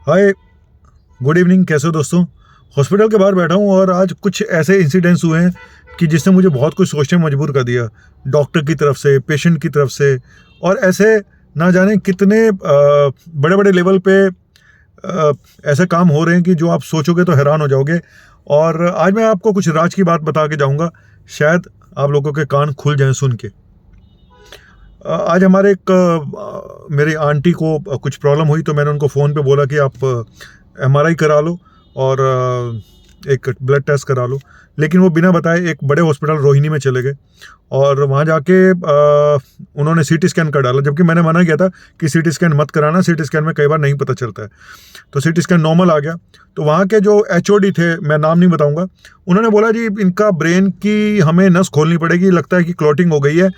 हाय, good evening. कैसे हो दोस्तों? हॉस्पिटल के बाहर बैठा हूँ और आज कुछ ऐसे इंसिडेंट्स हुए हैं कि जिसने मुझे बहुत कुछ सोचने में मजबूर कर दिया। डॉक्टर की तरफ से, पेशेंट की तरफ से, और ऐसे ना जाने कितने बड़े बड़े लेवल पे ऐसे काम हो रहे हैं कि जो आप सोचोगे तो हैरान हो जाओगे। और आज मैं आपको कुछ राज की बात बता के जाऊँगा, शायद आप लोगों के कान खुल जाएं सुन के। आज हमारे मेरी आंटी को कुछ प्रॉब्लम हुई, तो मैंने उनको फ़ोन पे बोला कि आप एमआरआई करा लो और एक ब्लड टेस्ट करा लो। लेकिन वो बिना बताए एक बड़े हॉस्पिटल रोहिणी में चले गए और वहाँ जाके उन्होंने सीटी स्कैन कर डाला, जबकि मैंने मना किया था कि सीटी स्कैन मत कराना, सीटी स्कैन में कई बार नहीं पता चलता है। तो सीटी स्कैन नॉर्मल आ गया। तो वहाँ के जो एचओडी थे, मैं नाम नहीं बताऊँगा, उन्होंने बोला जी इनका ब्रेन की हमें नस खोलनी पड़ेगी, लगता है कि क्लॉटिंग हो गई है।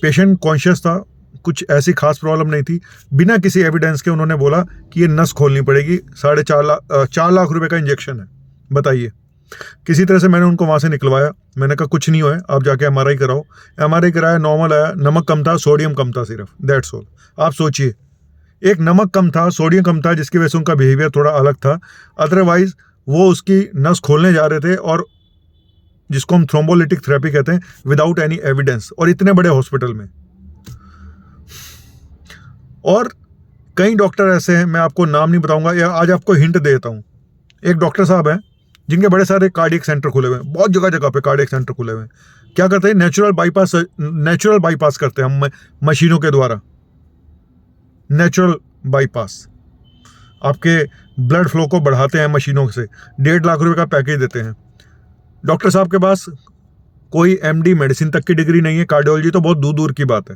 पेशेंट कॉन्शियस था, कुछ ऐसी खास प्रॉब्लम नहीं थी। बिना किसी एविडेंस के उन्होंने बोला कि ये नस खोलनी पड़ेगी, 4.5 लाख रुपए का इंजेक्शन है। बताइए। किसी तरह से मैंने उनको वहाँ से निकलवाया। मैंने कहा कुछ नहीं हुआ है, आप जाके एमआरआई कराओ। एमआरआई कराया, नॉर्मल आया, नमक कम था, सोडियम कम था, सिर्फ दैट्स ऑल। आप सोचिए, एक नमक कम था, सोडियम कम था, जिसकी वजह से उनका बिहेवियर थोड़ा अलग था। अदरवाइज वो उसकी नस खोलने जा रहे थे, और जिसको हम थ्रोम्बोलिटिक थेरेपी कहते हैं, विदाउट एनी एविडेंस, और इतने बड़े हॉस्पिटल में। और कई डॉक्टर ऐसे हैं, मैं आपको नाम नहीं बताऊंगा, या आज आपको हिंट देता हूं। एक डॉक्टर साहब हैं जिनके बड़े सारे कार्डियक सेंटर खुले हुए हैं, बहुत जगह जगह पे कार्डियक सेंटर खुले हुए हैं। क्या करते हैं? नेचुरल बाईपास करते हैं हम मशीनों के द्वारा। नेचुरल बाईपास, आपके ब्लड फ्लो को बढ़ाते हैं मशीनों से। 1.5 लाख रुपए का पैकेज देते हैं। डॉक्टर साहब के पास कोई एमडी मेडिसिन तक की डिग्री नहीं है, कार्डियोलॉजी तो बहुत दूर दूर की बात है।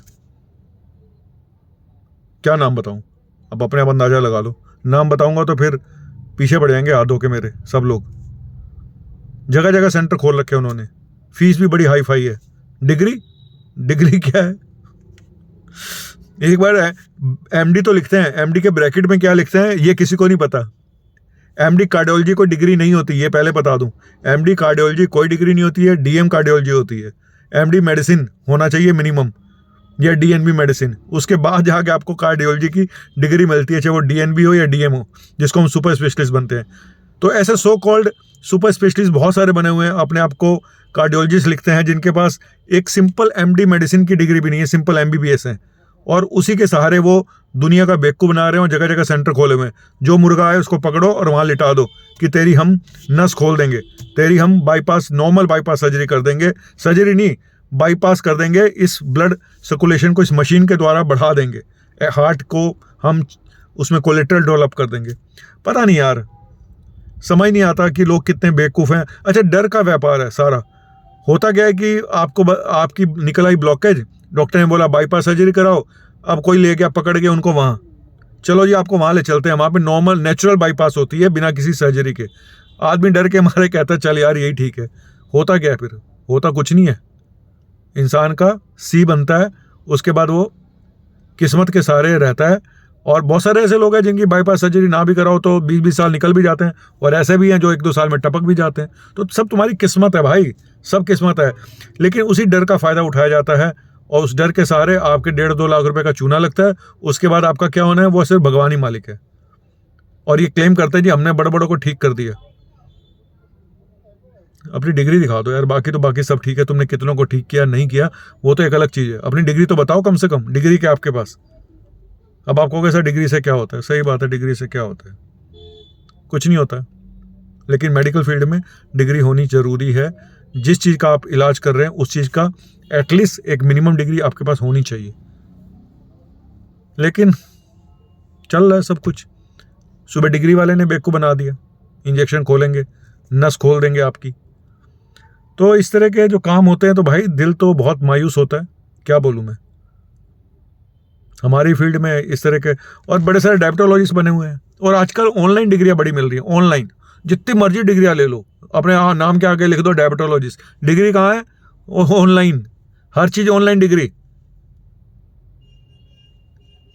क्या नाम बताऊं? अब अपने आप अंदाजा लगा लो। नाम बताऊंगा तो फिर पीछे पड़ जाएंगे हाथ धो के मेरे सब लोग। जगह जगह सेंटर खोल रखे हैं उन्होंने। फीस भी बड़ी हाई फाई है। डिग्री डिग्री क्या है? एक बार एमडी तो लिखते हैं, एमडी के ब्रैकेट में क्या लिखते हैं ये किसी को नहीं पता। एमडी कार्डियोलॉजी कोई डिग्री नहीं होती, ये पहले बता दूं। एमडी कार्डियोलॉजी कोई डिग्री नहीं होती है, डीएम कार्डियोलॉजी होती है। एमडी मेडिसिन होना चाहिए मिनिमम, या डीएनबी मेडिसिन। उसके बाद जाके आपको कार्डियोलॉजी की डिग्री मिलती है, चाहे वो डीएनबी हो या डीएम हो, जिसको हम सुपर स्पेशलिस्ट बनते हैं। तो ऐसे सो कॉल्ड सुपर स्पेशलिस्ट बहुत सारे बने हुए हैं, अपने आप को कार्डियोलॉजिस्ट लिखते हैं, जिनके पास एक सिंपल एमडी मेडिसिन की डिग्री भी नहीं है, सिंपल एमबीबीएस है। और उसी के सहारे वो दुनिया का बेवकूफ़ बना रहे हैं, और जगह जगह सेंटर खोले हुए हैं। जो मुर्गा आए उसको पकड़ो और वहाँ लिटा दो कि तेरी हम नस खोल देंगे, तेरी हम बाईपास, नॉर्मल बाईपास सर्जरी कर देंगे। सर्जरी नहीं, बाईपास कर देंगे। इस ब्लड सर्कुलेशन को इस मशीन के द्वारा बढ़ा देंगे। हार्ट को हम उसमें कोलेट्रल डेवलप कर देंगे। पता नहीं यार, समझ नहीं आता कि लोग कितने बेवकूफ़ हैं। अच्छा, डर का व्यापार है सारा। होता क्या है कि आपकी निकल आई ब्लॉकेज, डॉक्टर ने बोला बाईपास सर्जरी कराओ। अब कोई ले गया पकड़ के उनको वहाँ, चलो जी आपको वहाँ ले चलते हैं, वहाँ पे नॉर्मल नेचुरल बाईपास होती है बिना किसी सर्जरी के। आदमी डर के मारे कहता है चल यार यही ठीक है। होता क्या है फिर? होता कुछ नहीं है। इंसान का सी बनता है, उसके बाद वो किस्मत के सहारे रहता है। और बहुत सारे ऐसे लोग हैं जिनकी बाईपास सर्जरी ना भी कराओ तो 20-20 साल निकल भी जाते हैं, और ऐसे भी हैं जो 1-2 साल में टपक भी जाते हैं। तो सब तुम्हारी किस्मत है भाई, सब किस्मत है। लेकिन उसी डर का फ़ायदा उठाया जाता है, और उस डर के सहारे आपके 1.5-2 लाख रुपए का चूना लगता है। उसके बाद आपका क्या होना है वो सिर्फ भगवान ही मालिक है। और ये क्लेम करते हैं जी हमने बड़े बड़ों को ठीक कर दिया। अपनी डिग्री दिखा दो यार, बाकी तो बाकी सब ठीक है। तुमने कितनों को ठीक किया नहीं किया वो तो एक अलग चीज़ है, अपनी डिग्री तो बताओ कम से कम। डिग्री क्या आपके पास? अब आप कहोगे सर डिग्री से क्या होता है? सही बात है, डिग्री से क्या होता है? कुछ नहीं होता है। लेकिन मेडिकल फील्ड में डिग्री होनी ज़रूरी है। जिस चीज़ का आप इलाज कर रहे हैं उस चीज़ का एटलीस्ट एक मिनिमम डिग्री आपके पास होनी चाहिए। लेकिन चल रहा है सब कुछ। सुबह डिग्री वाले ने बेवकूफ़ बना दिया, इंजेक्शन खोलेंगे, नस खोल देंगे आपकी। तो इस तरह के जो काम होते हैं तो भाई दिल तो बहुत मायूस होता है, क्या बोलूँ मैं। हमारी फील्ड में इस तरह के और बड़े सारे डायबिटोलॉजिस्ट बने हुए हैं। और आजकल ऑनलाइन डिग्रियां बड़ी मिल रही हैं। ऑनलाइन जितनी मर्जी डिग्रियां ले लो, अपने नाम के आगे लिख दो डायबिटोलॉजिस्ट। डिग्री कहाँ है? ऑनलाइन, हर चीज़ ऑनलाइन डिग्री।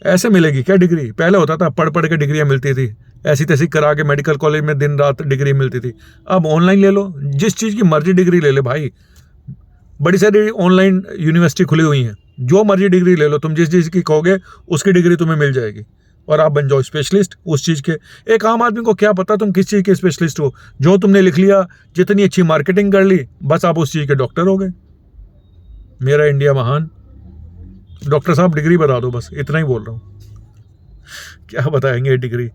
ऐसे मिलेगी क्या डिग्री? पहले होता था पढ़ पढ़ के डिग्रियां मिलती थी, ऐसी तैसी करा के मेडिकल कॉलेज में दिन रात डिग्री मिलती थी। अब ऑनलाइन ले लो, जिस चीज़ की मर्जी डिग्री ले ले भाई। बड़ी सारी ऑनलाइन यूनिवर्सिटी खुली हुई हैं, जो मर्जी डिग्री ले लो तुम, जिस चीज़ की कहोगे उसकी डिग्री तुम्हें मिल जाएगी। और आप बन जाओ स्पेशलिस्ट उस चीज़ के। एक आम आदमी को क्या पता तुम किस चीज़ के स्पेशलिस्ट हो, जो तुमने लिख लिया, जितनी अच्छी मार्केटिंग कर ली, बस आप उस चीज़ के डॉक्टर हो गए। मेरा इंडिया महान। डॉक्टर साहब डिग्री बता दो, बस इतना ही बोल रहा हूँ। क्या बताएंगे डिग्री।